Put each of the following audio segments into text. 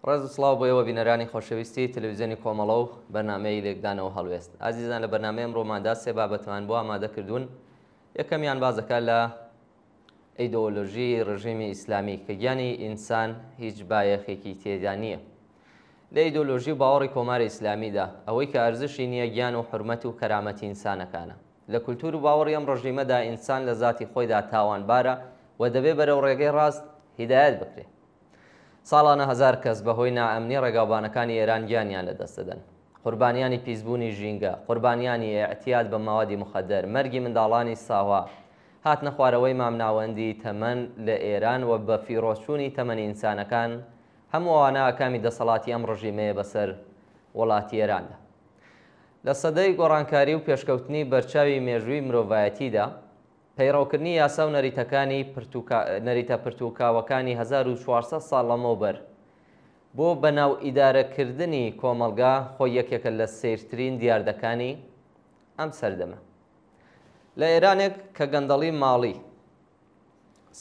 ڕێز و سڵاو بۆ ئێوە بینەرانی خۆشەویستی تەلەڤیزیۆنی کۆمەڵە و بەرنامەی لێکدانەوە هەڵوێست. ئازیزان لە بەرنامەی ئەمڕۆماندا سێ بابەتمان بۆ ئامادە کردوون. یەکەمیان بازەکە لە ئەیدۆلۆژی ڕژیمی ئیسلامی کە گیانی ئینسان هیچ بایەخێکی تێدا نییە. لە ئەیدۆلۆژی و باوەڕی کۆماری ئیسلامیدا ئەوەی کە ئەرزشی نییە گیان و حورمەت و کەرامەتی ئینسانەکانە. لە کولتور و باوەڕی ئەم ڕژیمەدا ئینسان لە ذاتی خۆیدا تاوانبارە و دەبێت بەرەو ڕێگەی ڕاست هیدایەت بکرێت. ساڵانە هەزار کەس بەهۆی نائەمنی ڕێگاوبانەکانی ئێران گیانیان لەدەست دەدەن. قوربانیانی پیسبوونی ژینگە، قوربانیانی ئەعتیاد بە ماوەدی مخەدەر، مەرگی منداڵانی ساوا، هاتنە خوارەوەی مامناوەندی تەمەن لە ئێران و بە فیرۆچوونی تەمەنی ئینسانەکان هەموو ئەوانە ئاکامی دەسەڵاتی ئەم ڕژیمەیە بەسەر وڵاتی ئێراندا. لە سەدەی گۆڕانکاری و پێشکەوتنی بەرچاوی مێژووی مرۆڤایەتیدا پەیڕەوکردنی یاسا و نەریتە پرتوکاوەکانی 1400 ساڵ لەمەوبەر بۆ بەناو ئیدارەکردنی کۆمەلگا خۆی یەکێکە لە سیرترین دیاردەکانی ئەم سەردەمە. لە ئێرانێک کە گەندەڵی ماڵی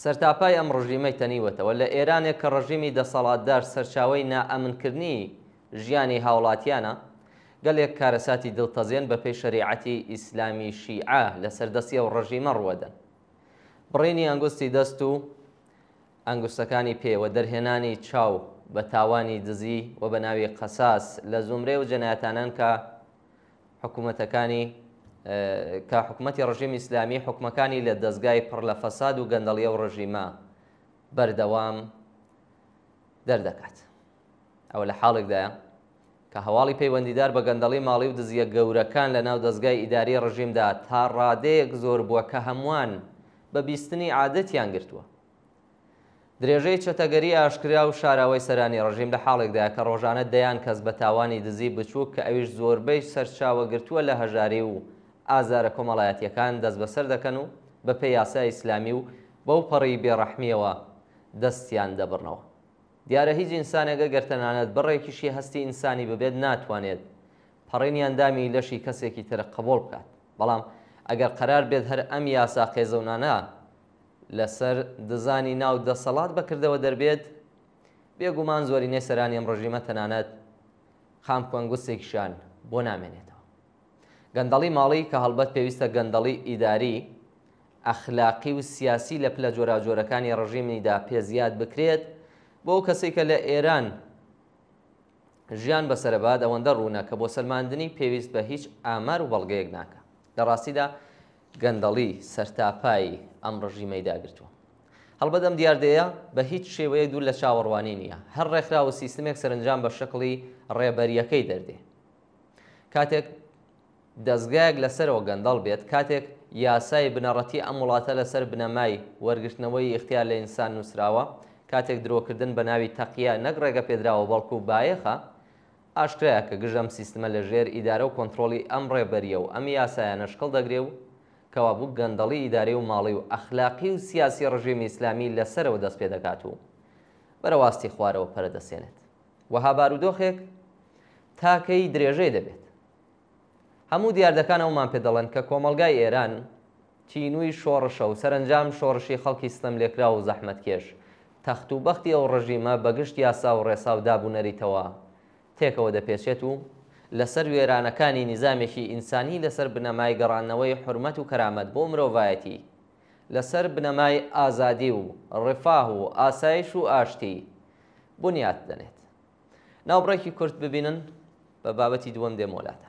سەرتاپای ئەم ڕژیمەی تەنیوەتەوە، لە ئێرانێک کە ڕژیمی دەسەڵاتدار سەرچاوەی نائەمنکردنی ژیانی هاوڵاتیانە، گەلێک کارەساتی دڵتەزێن بە پێی شەریعەتی ئیسلامی شیعە لە سەردەستی ئەو ڕژیمە ڕوەدەن. بڕینی ئەنگوستی دەست و ئەنگوستەکانی پێوە دەرهێنانی چاو بە تاوانی دزی و بە ناوی قەساس لە زومرێ و جەنایەتانان کە حکوومەتی ڕژیمی ئیسلامی حکومەکانی لە دەستگای پڕ لە فەساد و گەندەڵیە و ڕژیمە بەردەوام دەردەکات. ئەوە لە حاڵێکدایە کە هەواڵی پەیوەندیدار بە گەندەڵی ماڵی و دزیە گەورەکان لە ناو دەستگای ئیداری ڕژیمدا تا ڕادەیەک زۆر بووە کە هەمووان بە بیستنی عادەتیان گرتووە. درێژەی چەتەگەری ئاشکرا و شاراوەی سەرانی ڕژیم لە حاڵێکدایە کە ڕۆژانە دەیان کەس بە تاوانی دزی بچووک کە ئەویش زۆربەی سەرچاوە گرتووە لە هەژاری و ئازارە کۆمەڵایەتیەکان دەست بەسەر دەکەن و بە پێی یاسای ئیسلامی و بەو پەڕی بێڕەحمیەوە دەستیان دەبڕنەوە. دیارە هیچ ئینسانێکە گەرتەنانەت بڕێکیشی هەستی ئینسانی ببێت ناتوانێت پەڕینی ئەندامی لەشی کەسێکی ترە قبول بکات. بەڵام ئەگەر قەرار بێت هەر ئەم یاسا قێزەونانە لەسەر دزانی ناو دەسەڵات بەکردەوە دەربێت، بێگومان زۆرینەی سەرانی ئەم ڕژیمە تەنانەت خامکوەنگوستێکیشان بۆ نامێنێتەوە. گەندەڵی ماڵی کە هەڵبەت پێویستە گەندەڵی ئیداری، ئەخلاقی و سیاسی لە پلە جۆراجۆرەکانی ڕژیمیدا پێزیاد بکرێت بۆ ئەو کەسێک کە لە ئێران ژیان بەسەرەبات ئەوەندە ڕوونە کە بۆ سەلماندنی پێویست بە هیچ ئامار و بەڵگەیەک ناکە. لە ڕاستیدا گەندەڵی سەرتاپایی ئەم ڕژیمەی داگرتووە. هەڵبەت ئەم دیاردەیە بە هیچ شێوەیەک دوور لە چاوەڕوانی نییە. هەر ڕێکخراوە سیستمێک سەرنجام بە شکڵی ڕێبەریەکەی دەردێ. کاتێک دەستگایەک لەسەرەوە گەندەڵ بێت، کاتێک یاسای بنەڕەتی ئەم وڵاتە لەسەر بنەمای وەرگرتنەوەی ئیختیار لە ئینسان نووسراوە، کاتێک درۆکردن بە ناوی تەقیە نەک ڕێگە پێدراوە بەڵکو بایەخە، ئاشکرایە کە گژەم سیستمە لە ژێر ئیدارە و کۆنتترۆلی ئەم ڕێبەریە و ئەم یاسایانە شکڵ دەگرێ و کەوابوو گەندەڵی ئیداری و ماڵی و ئەخلاقی و سیاسی ڕژیمی ئیسلامی لەسەرەوە دەست پێ دەکات و بەرەواستی خوارەوە پەرەدەسێنێت. وەها بارودۆخێک تاکەی درێژەی دەبێت. هەموو دیاردەکان ئەومان پێ دەڵێن کە کۆمەلگای ئێران تینووی شۆڕشە و سەرنجام شۆڕشی خەڵکی ستەم لێکرا و زەحمەتکێش تەخت و بەختی ئەو ڕژیمە بەگشت یاسا و ڕێسا و دابوونەریتەوە تێکەوە دەپێچێت و لەسەر وێرانەکانی نیزامێکی ئینسانی لەسەر بنەمای گەڕانەوەی حورمەت و کەرامەت بۆ مرۆڤایەتی، لەسەر بنەمای ئازادی و ڕێفاه و ئاسایش و ئاشتی بنیاد دەنێت. ناوبڕێکی کورت ببینن بە بابەتی دووەم دێم وڵاتە.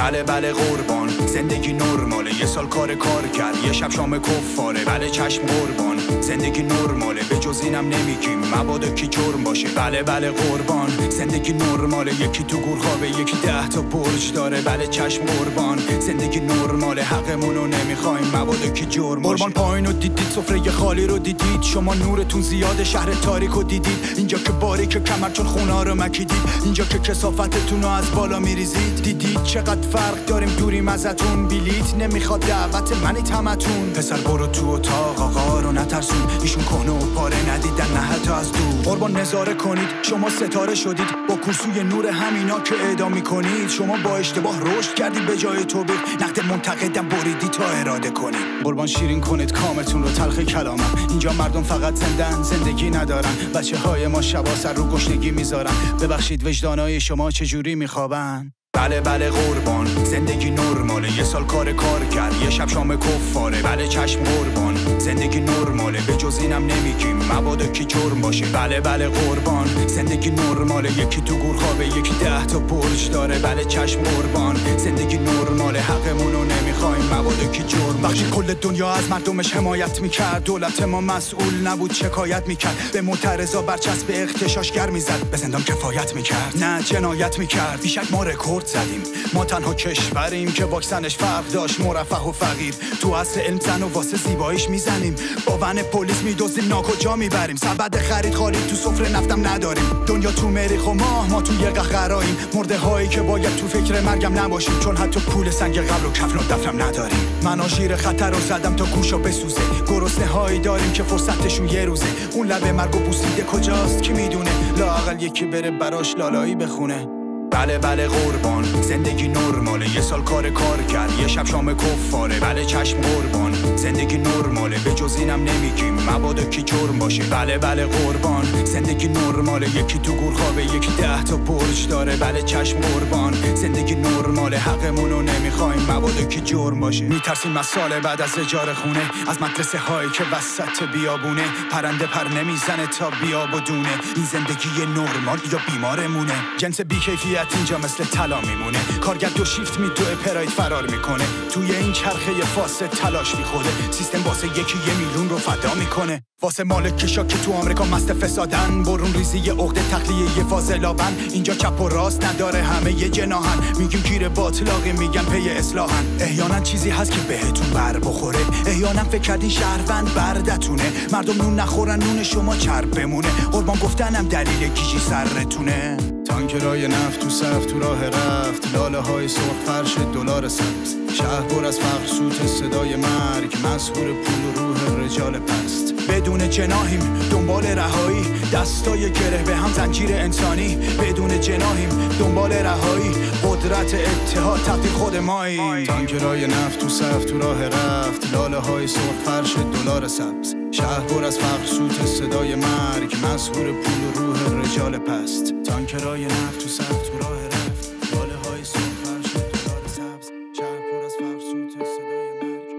بله بله قربان، زندگی نرماله، یه سال کار کرد، یه شب شام کفاره. بله چشم قربان، زندگی نرماله، به جز اینم نمیگیم مبادا کی جرم باشه. بله بله قربان، زندگی نرماله، یکی تو گورخوابه، یکی 10 تا برج داره. بله چشم قربان، زندگی نرماله، حقمونو نمیخوایم مبادا کی جرم باشه. قربان پایینو دیدید، سفره خالی رو دیدید، شما نورتون زیاده، شهر تاریکو دیدید. اینجا که باریک کمر چون خونا رو مکیدید، اینجا که کثافتتون رو از بالا میریزید. دیدید چقدر فرق داریم دوریم ازتون. بلیت نمیخواد دعوت منی تمتون. پسر برو تو اتاق آقا رو نترسون، ایشون کنه و پاره ندیدن نه حتی از دور. قربان نظاره کنید شما ستاره شدید با کرسوی نور همینا که اعدام میکنید. شما با اشتباه رشد کردید به جای توبیق، نقد منتقدم بریدی تا اراده کنید. قربان شیرین کنید کامتون رو تلخ کلامم، اینجا مردم فقط زندن زندگی ندارن. بچه های ما شبا سر رو گشنگی میذارن، ببخشید وجدانای شما چجوری میخوابن؟ بله بله قربان زندگی نرماله، یه سال کار کرد یه شب شام کفاره. بله چشم قربان زندگی نرماله، به جز اینم نمیگیم مبادا کی جرم باشه. بله بله قربان زندگی نرماله، یکی تو گور خوابه یکی 10 تا برج داره. بله چشم قربان زندگی نرماله، حقمونو نمیخوایم مبادا کی جرم باشه. وقتی کل دنیا از مردمش حمایت میکرد، دولت ما مسئول نبود شکایت میکرد، به معترضا برچسب اغتشاشگر میزد، به زندان کفایت میکرد نه جنایت میکرد. بیشک ما رکورد زدیم، ما تنها کشوریم که واکسنش فرق داشت مرفه و فقیر. تو اصل علم زن و واسه زیباییش میزنیم، با ون پلیس میدوزیم ناکجا میبریم. سبد خرید خالی تو سفره نفتم نداریم، دنیا تو مریخ و ما تو یه قهقراییم. مرده هایی که باید تو فکر مرگم نباشیم، چون حتی پول سنگ قبر و کفن و دفنم نداریم. من آژیر خطر رو زدم تا گوشو بسوزه، گرسنه هایی داریم که فرصتشون یه روزه. اون لب مرگ و بوسیده کجاست کی میدونه، لااقل یکی بره براش لالایی بخونه. بله بله قربان زندگی نرماله، یه سال کار کرد یه شب شام کفاره. بله چشم قربان زندگی نرماله، به جز اینم نمیگیم مبادا کی جرم باشه. بله بله قربان زندگی نرماله، یکی تو گور خوابه یکی 10 تا برج داره. بله چشم قربان زندگی نرماله، حقمونو نمیخوایم مبادا کی جرم باشه. میترسیم از سال بعد از اجاره خونه، از مدرسه هایی که وسط بیابونه، پرنده پر نمیزنه تا بیاب و دونه. این زندگی نرمال یا بیمارمونه، جنس بیکیفیت اینجا مثل طلا میمونه. کارگر دو شیفت میدوه پراید فرار میکنه، توی این چرخه فاسد تلاش میخوره. سیستم واسه یکی 1 میلیون رو فدا میکنه، واسه مالکشا که تو آمریکا مست فسادن. برون ریزی عقده تخلیه یه فاضلابن، اینجا چپ و راست نداره همه یه جناحن. میگیم گیر باطلاقی میگن پی اصلاحن. احیانا چیزی هست که بهتون بر بخوره، احیانا فکر کردین شهروند بردتونه. مردم نون نخورن نون شما چرب بمونه، قربان گفتنم دلیل گیجی سرتونه. تانکرای نفت تو صف تو راه رفت، لاله های سرخ فرش دلار سبز. شهر پر از فقر سوت صدای مرگ، مسحور پول و روح رجال پست. بدون جناحیم دنبال رهایی، دستای گره به هم زنجیر انسانی. بدون جناحیم دنبال رهایی، قدرت اتحاد تقدیر خود ماییم. تانکرای نفت تو صف تو راه رفت، لاله های سرخ فرش دلار سبز. شهر پر از فقر سوت صدای مرگ، مسحور پول و روح رجال پست. تانکرای نفت تو صف تو راه رفت، لاله های سرخ فرش دلار سبز. شهر پر از فقر سوت صدای مرگ،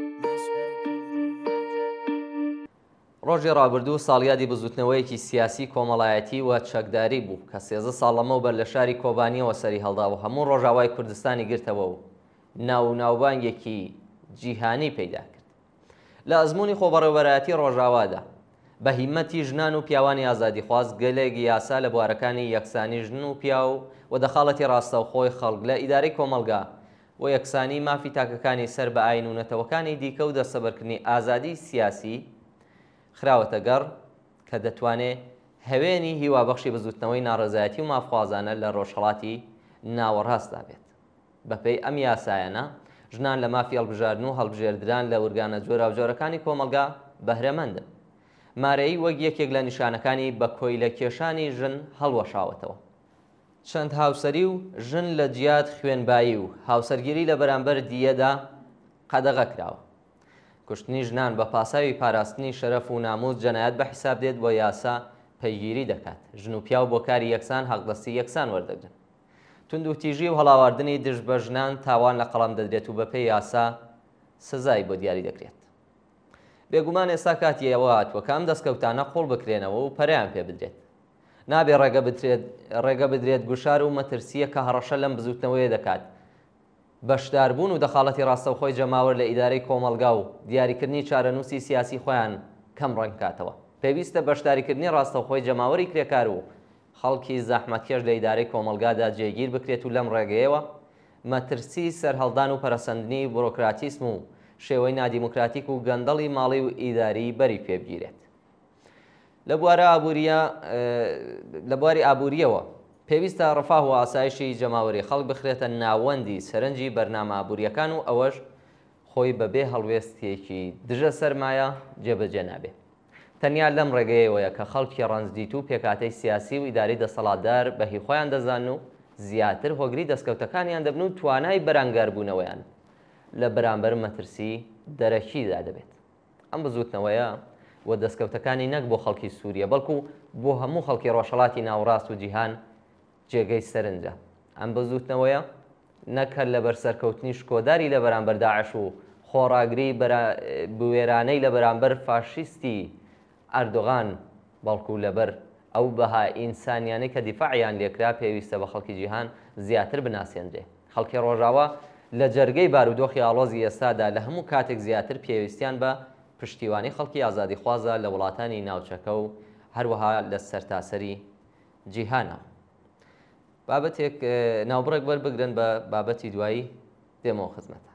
ڕۆژی ڕابردوو ساڵیادی بزوتنەوەیەکی سیاسی کۆمەڵایەتی و چەکداری بوو کە 13 ساڵ لەمەوبەر لە شاری کۆبانیەوە سەری هەڵدا و هەموو ڕۆژاوای کوردستانی گرتەوە و ناوناوبانگێکی جیهانی پەیدا کرد. لە ئەزمموی خۆبەڕێوەبەرایەتی ڕۆژاوادا بە هیمەتی ژنان و پیاوانی ئازادیخواست گەلێک یاسا لە بوارەکانی یەکسانی ژن و پیا و دەخاڵەتی ڕاستەوخۆی خەڵک لە ئیدارەی کۆمەلگا و یەکسانی مافی تاکەکانی سەر بە ئاین و نەتەوەکانی دیکە و دەستەبەرکردنی ئازادی سیاسی خراوەتە گەڕ کە دەتوانێت هەوێنی هیوابەخشی بزوتنەوەی ناڕێزایەتی و مافخوازانە لە ڕۆژهەڵاتی ناوەڕاستدا بێت. بەپێی ئەم یاسایەنە ژنان لە مافی هەڵبژاردن و هەڵبژێردران لە وورگانە جۆراوجۆرەکانی کۆمەلگا بەهرەمەندن. مارەی وەک یەکێک لە نیشانەکانی بە کۆیلە کێشانی ژن هەڵوەشاوەتەوە. چەند هاوسەری و ژن لە جیات خوێنبایی و هاوسەرگیری لە بەرامبەر دیەدا قەدەغە کراوە. کوشتنی ژنان بە پاساوی پاراستنی شەرەف و ناموس جەنایەت بە حیساب دێت بۆ یاسا پەیگیری دەکات. ژن و پیا و بۆ کاری یەکسان حەقدەستی یەکسان وەردەگرن. تونند و تیژی و هەڵاواردنی دژ بە ژنان تاوان لە قەڵام دەدرێت و بەپێی یاسا سزای بۆ دیاری دەکرێت. بێگومان ئێستا کاتیەوە هاتووە کە ئەم دەستکەوتانە قوڵ بکرێنەوە و پەریان پێ بدرێت. نابێ ڕێگە بدرێت گوشار و مەترسیە کە هەڕەشە لەم بزوتنەوەیە دەکات. بەشداربوون و دەخاڵەتی ڕاستەوخۆی جەماوەر لە ئیدارەی کۆمەلگا و دیاریکردنی چارەنووسی سیاسی خۆیان کەم ڕەنگکاتەوە. پێویستە بەشداریکردنی ڕاستەوخۆی جەماوەری کرێکار و خەڵکی زەحمەتکێش لە ئیدارەی کۆمەلگادا جێگیر بکرێت و لەم ڕێگەیەوە مەترسی سەرهەڵدان و پەرەسەندنی بۆڕۆکراتیسم و شێوەی نادیموکراتیک و گەندەڵی ماڵی و ئیداری بەری پێبگیرێت. لە بواری ئابووریەوە پێویستە ڕەفاه و ئاسایشی جەماوەری خەڵک بخرێتە ناوەندی سەرنجی بەرنامە ئابوووریەکان و ئەوەش خۆی بەبێ هەڵوێستیەکی دژە سەرمایە جێبەجێ نابێت. تەنیا لەم ڕێگەیەوەیە کە خەڵکی ڕەنجدیت و پێکاتەی سیاسی و ئیداری دەسەڵاتدار بەهی خۆیان دەزان و زیاتر هۆگری دەستکەوتەکانیان دەبن و توانای بەرامبەربوونەوەیان لە بەرامبەر مەترسی دەرەکیدا دەبێت. ئەم بزوتنەوەیە و دەستکەوتەکانی نەک بۆ خەڵکی سووریە بەڵکو بۆ هەموو خەڵکی ڕۆژهەڵاتی ناوڕاست و جیهان جێگەی سەرنجە. ئەم بزوتنەوەیە نەکە لە بەرسەرکەوتنی شکۆداری لە بەرامبەر داعش و خۆڕاگری بوێرانەی لە بەرامبەر فاشیستی ئەردۆغان بەڵکو لەبەر ئەو بەها ئینسانیانەی کە دیفاعیان لێکرا پێویستە بە خەڵکی جیهان زیاتر بناسیێنرێ. خەڵکی ڕۆژاوە لە جەرگەی بارودۆخی ئاڵۆزی ئێستادا لە هەموو کاتێک زیاتر پێویستیان بە پشتیوانی خەڵکی ئازادی خوازە لە وڵاتانی ناوچەکە و هەروەها لە سەرتاسەری جیهانە. بابەتێک ناوبڕێک وەربگرن بە بابەتی دوایی دێمەوە خزمەتە.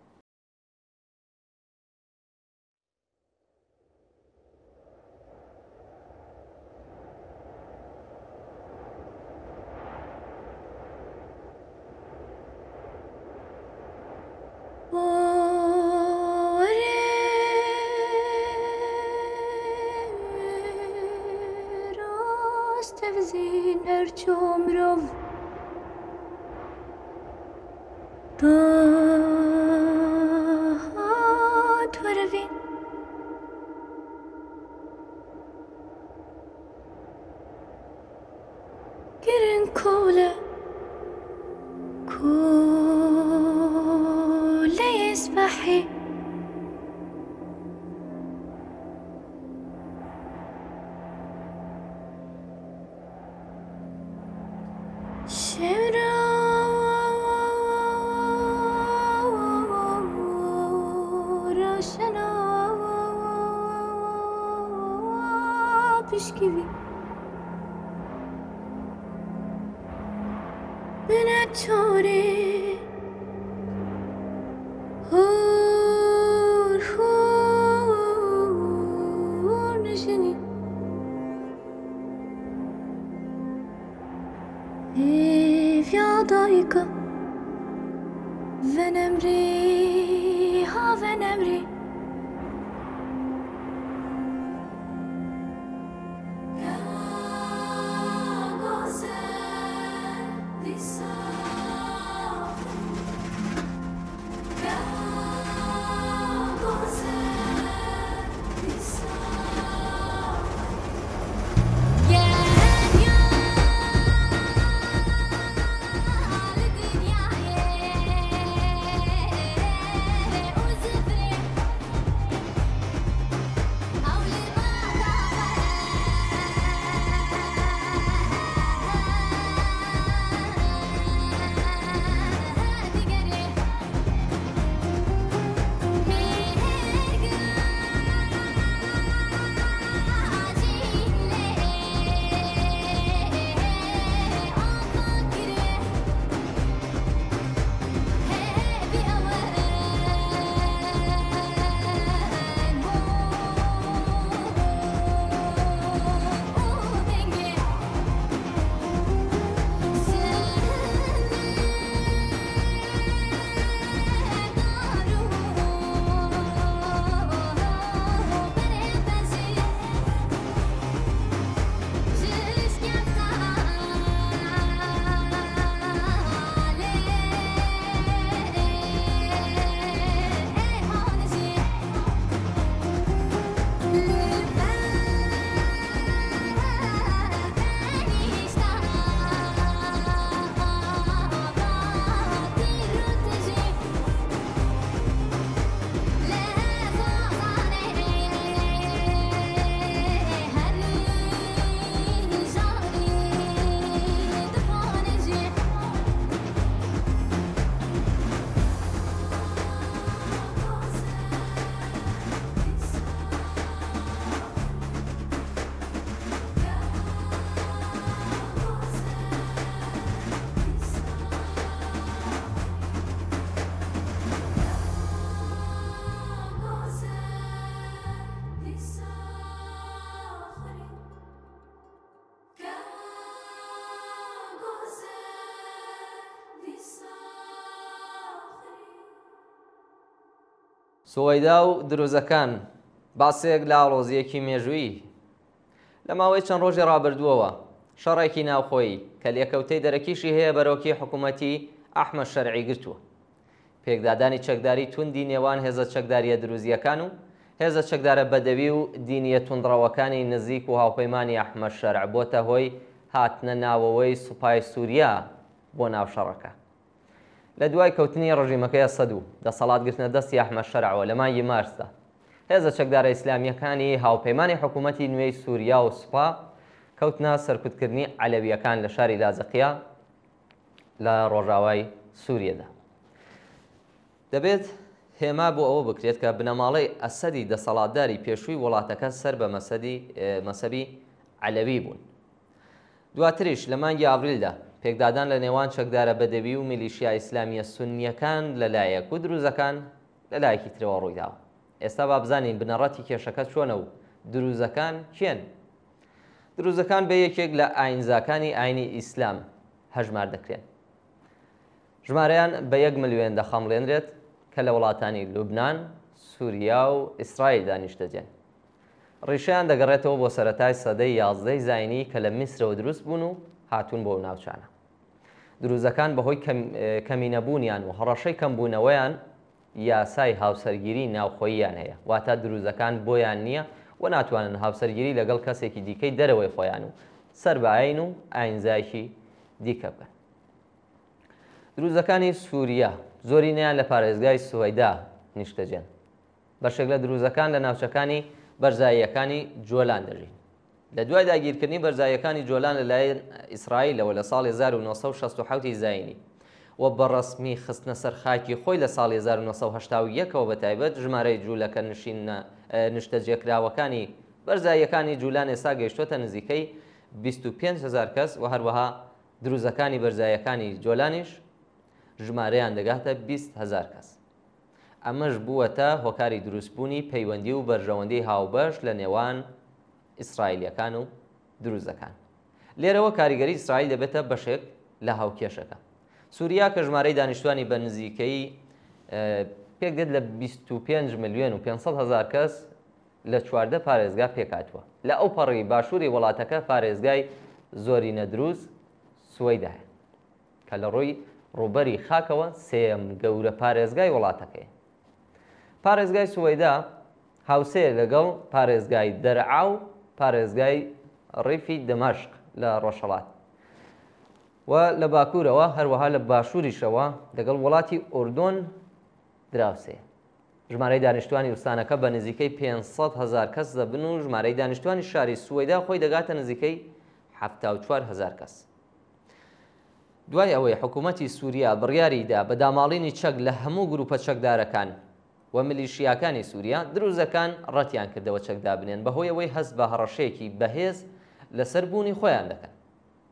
سوەیدا و دروزەکان باسێک لە ئاڵۆزیەکی مێژووی لە ماوەی چەند ڕۆژی ڕابردووەوە شەڕێکی ناوخۆیی کە لێکەوتەی دەرەکیشی هەیە بەرەوکی حکوومەتی ئەحمەد شەرعی گرتووە. پێکدادانی چەکداری توندی نێوان هێزە چەکداریە دروزیەکان و هێزە چەکدارە بەدەوی و دینیە توندڕەوەکانی نزیک و هاوپەیمانی ئەحمەد شەرع بۆتە هۆی هاتنە ناوەوەی سوپای سووریا بۆ ناو شەڕەکە. لە دوای کەوتنی ڕژیمەکەی سەد و دەسەڵاتگرتنە دەستی ئەحمەد شەرعەوە لە مانگی مارسدا هێزە چەکدارە ئیسلامیەکانی هاوپەیمانی حکوومەتی نوێی سووریا و سوپا کەوتنە سەرکوتکردنی عەلەویەکان لە شاری لازەقیە لە ڕۆژاوای سووریەدا. دەبێت هێما بۆ ئەوە بکرێت کە بنەماڵەی ئەسەدی دەسەڵاتداری پێشووی وڵاتەکە سەر بە مەسەبی عەلەوی بوون. دواتریش لە مانگی ئاڤریلدا پێکدادان لە نێوان چەکدارە بەدەوی و میلیشیا ئیسلامیە سونیەکان لەلایەک و دروزەکان لەلایەکی ترەوە ڕوویداوە. ئێستا با بزانین بنەڕەتی کێشەکە چۆنە و دروزەکان کێن. دروزەکان بە یەکێک لە ئاینزاکانی ئاینی ئیسلام هەژمار دەکرێن. ژمارەیان بە 1 ملیۆن دەخەمڵێنرێت کە لە وڵاتانی لوبنان، سووریا و ئیسرائیل دانیشتەجێن. ڕیشیان دەگەڕێتەوە بۆ سەرەتای سەدەی 11 زاینی کە لە میسرەوە دروست بوون و هاتوون بۆ ناوچانە. دروزەکان بەهۆی کەمینەبوونیان و هەڕەشەی کەمبوونەوەیان یاسای هاوسەرگیری ناوخۆییان هەیە، واتە دروزەکان بۆیان نییە و ناتوانن هاوسەرگیری لەگەڵ کەسێکی دیکەی دەرەوەی خۆیان و سەر بە ئاین و ئاینزایکی دیکە بکەن. دروزەکانی سووریا زۆرینیان لە پارێزگای سوەیدا نیشتەجێن. بەشێک لە دروزەکان لە ناوچەکانی بەرزاییەکانی جۆلان دەژین. لە دوای داگیرکردنی بەرزاییەکانی جۆلان لەلایەن ئیسرائیلەوە لە ساڵی 1967 زاینی و بەڕەسمی خستنە سەر خاکی خۆی لە ساڵی 1970ەوە بەتایبەت ژمارەی جوولەکە نیشتەجێکراوەکانی بەرزاییەکانی جوولان ئێستا گەیشتوتە نزیکەی 25,000 کەس و هەروەها دروزەکانی بەرزاییەکانی جۆلانیش ژمارەیان دەگاتە 20,000 کەس. ئەمەش بووەتە هۆکاری دروستبوونی پەیوەندی و بەرژەوەندی هاوبەش لە نێوان ئیسرائیلیەکان و دروزەکان. لێرەوە کاریگەری ئیسرائیل دەبێتە بەشێک لە هاوکێشەکە. سووریا کە ژمارەی دانیشتوانی بە نزیکەی پێک دێت لە 25 ملیۆن و 500,000 کەس لە 14 پارێزگا پێکاتوە. لە ئەو پەڕی باشووری وڵاتەکە پارێزگای زۆرینە دروست سوەیدا هەیە کە لە ڕۆی ڕووبەری خاکەوە سێم گەورە پارێزگای وڵاتەکەی. پارێزگای سوەیدا هاوسەیە لەگەڵ پارێزگای دەرعا و پارێزگای ڕیفی دەمەشق لە ڕۆژهەڵات و لە باکوورەوە هەروەها لە باشووریشەوە لەگەڵ وڵاتی ئوردۆن دراوسەیە. ژمارەی دانیشتوانی وستانەکە بە نزیکەی 500,000 کەس دەبن و ژمارەی دانیشتوانی شاری سوەیدا خۆی دەگاتە نزیکەی 74,000 کەس. دوای ئەوەی حکوومەتی سووریا بڕیاریدا بە داماڵینی چەک لە هەموو گروپە چەکدارەکان و میلیشیاکانی سووریا دروزەکان ڕەتیان کردەوە چەکدا بنێن بەهۆی ئەوەی هەست بە هەڕەشەیەکی بەهێز لەسەر بوونی خۆیان دەکەن.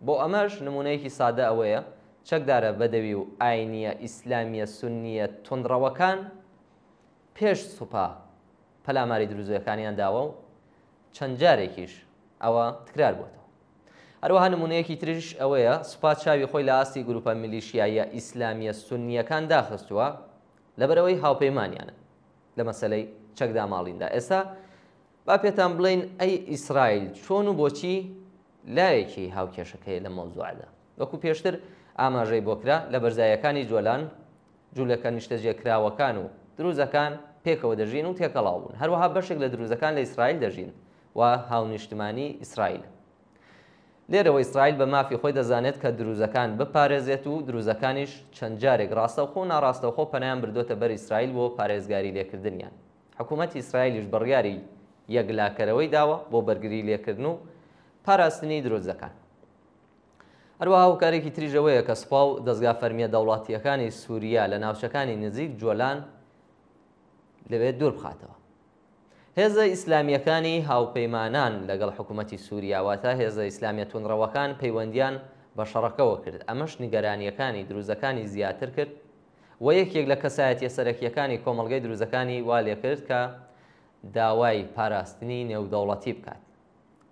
بۆ ئەمەش نمونەیەکی سادە ئەوەیە چەکدارە بەدەوی و ئاینیە ئیسلامیە سونیە تۆندڕەوەکان پێش سوپا پەلاماری دروزەکانیان داوە و چەند جارێکیش ئەوە تکرار بووەتەوە. هەروەها نمونەیەکی تریش ئەوەیە سوپا چاوی خۆی لە ئاستی گروپە میلیشیایە ئیسلامیە سونیەکان داخستووە لەبەرەوەی هاوپەیمانیانە لە مەسەلەی چەکدا ماڵیندا. ئێستا با پێتان بڵین ئەی ئیسرائیل چۆن و بۆچی لایەکی هاوکێشەکەی لە مەوزوعدا. وەکو پێشتر ئاماژەی بۆکرا لە بەرزاییەکانی جۆلان جوولەکە نیشتەجێکراوەکان و دروزەکان پێکەوە دەژین و تێکەڵاو بوون. هەروەها بەشێک لە دروزەکان لە ئیسرائیل دەژین و هاونیشتمانی ئیسرائیل. لێرەوە ئیسرائیل بە مافی خۆی دەزانێت کە دروزەکان بپارێزێت و دروزەکانیش چەند جارێک ڕاستەوخۆ و ناڕاستەوخۆ پەنایان بردوتە بەر ئیسرائیل بۆ پارێزگاری لێکردنیان. حکوومەتی ئیسرائیلیش بڕیاری یەکلاکەرەوەی داوە بۆ بەرگری لێکردن و پاراستنی دروزەکان. هەروەها هۆکارێکی تریژەوەیە کە سوپا و دەستگا فەرمیە دەوڵاتیەکانی سووریا لە ناوچەکانی نزیک جۆلان لەوێت دوور بخاتەوە. هێزە ئیسلامیەکانی هاوپەیمانان لەگەڵ حکوومەتی سووریا واتە هێزە ئیسلامیە تونڕەوەکان پەیوەندیان بە شەڕەکەوە کرد. ئەمەش نیگەرانیەکانی دروزەکانی زیاتر کرد و یەکێک لە کەسایەتیە سەرەکیەکانی کۆمەڵگەی دروزەکانی وا لێ کرد کە داوای پاراستنی نێودەوڵەتی بکات.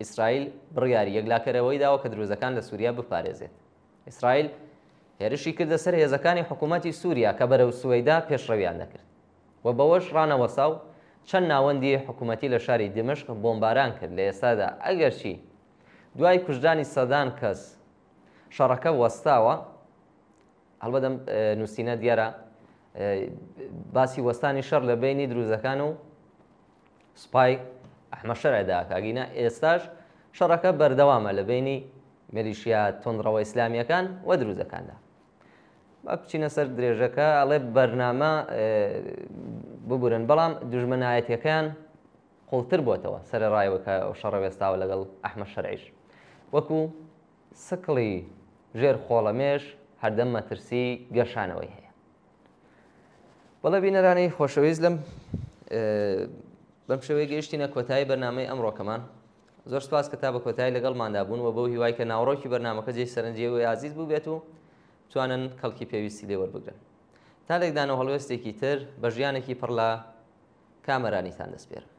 ئیسرائیل بڕیاری یەکلاکەرەوەی داوە کە دروزەکان لە سووریا بپارێزێت. ئیسرائیل هێرشی کردە سەر هێزەکانی حکوومەتی سووریا کە بەرەو سوەیدا پێشڕەویان دەکرد. و بەوەش ڕانەوەسا و چەند ناوەندی حکوومەتی لە شاری دمشق بۆمباران کرد لە ئێستادا ئەگەرچی دوای کوژدانی سەدان کەس شەڕەکە وەستاوە. هەڵبەت نووسینە دیارە باسی وەستانی شەڕ لە بینی دروزەکان و سوپای ئەحمەد شەرعیدا کاگینە ئێستاش شەڕەکە بەردەوامە لە بینی مێلیشیا تۆندڕەوە ئیسلامیەکان و دروزەکاندا. با بچینە سەر درێژەکە ئەڵێ بەرنامە ببورن، بەڵام دوژمنایەتیەکان قوڵتر بووەتەوە سەرەڕایەوە کە شەڕە وێستاوە لەگەڵ ئەحمەد شەرعیش، وەکو سکڵی ژێر خۆڵەمێش هەردەم مەترسی گەشانەوەی هەیە. بەڵێ بینەرانی خۆشەویست بەم شێوەیە گەیشتینە کۆتایی بەرنامەی ئەمڕۆکەمان. زۆر سپاس کە تا بە کۆتایی لەگەڵماندا بوون و بەو هیوای کە ناوڕۆکی بەرنامەکە جێی سەرنجێوی ئازیز بوو بێت و توانن کەڵکی پێویستی لێ وەربگرن. تا لێکدانەوە هەڵوێستێکی تر بە ژیانێکی پڕ لە کامەرانیتان دەسپێرم.